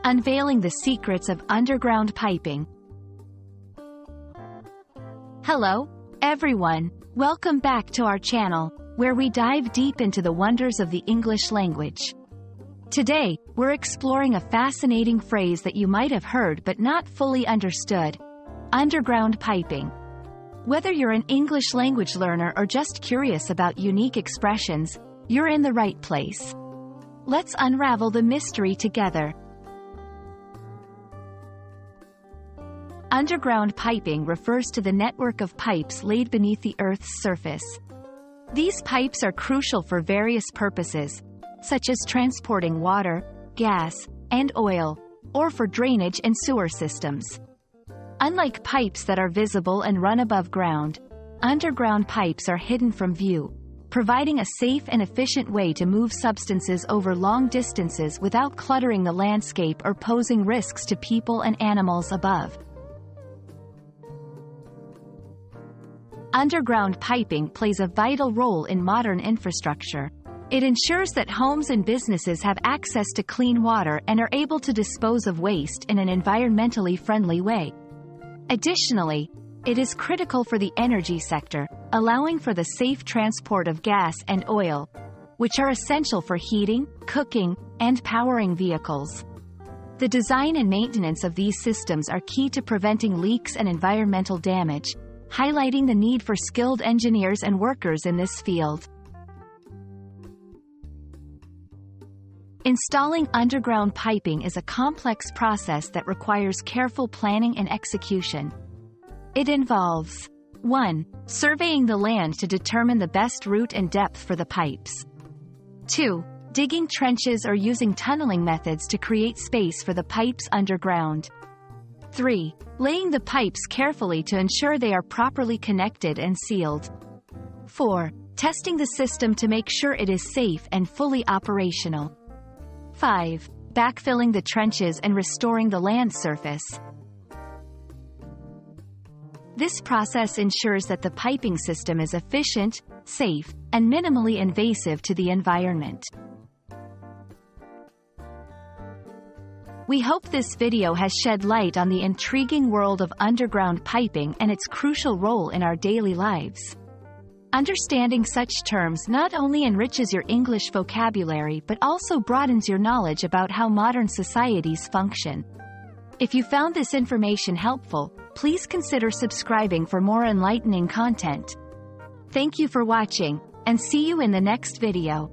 Unveiling the secrets of underground piping. Hello, everyone. Welcome back to our channel, where we dive deep into the wonders of the English language. Today, we're exploring a fascinating phrase that you might have heard but not fully understood: underground piping. Whether you're an English language learner or just curious about unique expressions, you're in the right place. Let's unravel the mystery together. Underground piping refers to the network of pipes laid beneath the Earth's surface. These pipes are crucial for various purposes, such as transporting water, gas, and oil, or for drainage and sewer systems. Unlike pipes that are visible and run above ground, underground pipes are hidden from view, providing a safe and efficient way to move substances over long distances without cluttering the landscape or posing risks to people and animals above. Underground piping plays a vital role in modern infrastructure. It ensures that homes and businesses have access to clean water and are able to dispose of waste in an environmentally friendly way. Additionally, it is critical for the energy sector, allowing for the safe transport of gas and oil, which are essential for heating, cooking, and powering vehicles. The design and maintenance of these systems are key to preventing leaks and environmental damage, highlighting the need for skilled engineers and workers in this field. Installing underground piping is a complex process that requires careful planning and execution. It involves 1. Surveying the land to determine the best route and depth for the pipes. 2. Digging trenches or using tunneling methods to create space for the pipes underground. 3. Laying the pipes carefully to ensure they are properly connected and sealed. 4. Testing the system to make sure it is safe and fully operational. 5. Backfilling the trenches and restoring the land surface. This process ensures that the piping system is efficient, safe, and minimally invasive to the environment. We hope this video has shed light on the intriguing world of underground piping and its crucial role in our daily lives. Understanding such terms not only enriches your English vocabulary but also broadens your knowledge about how modern societies function. If you found this information helpful, please consider subscribing for more enlightening content. Thank you for watching, and see you in the next video.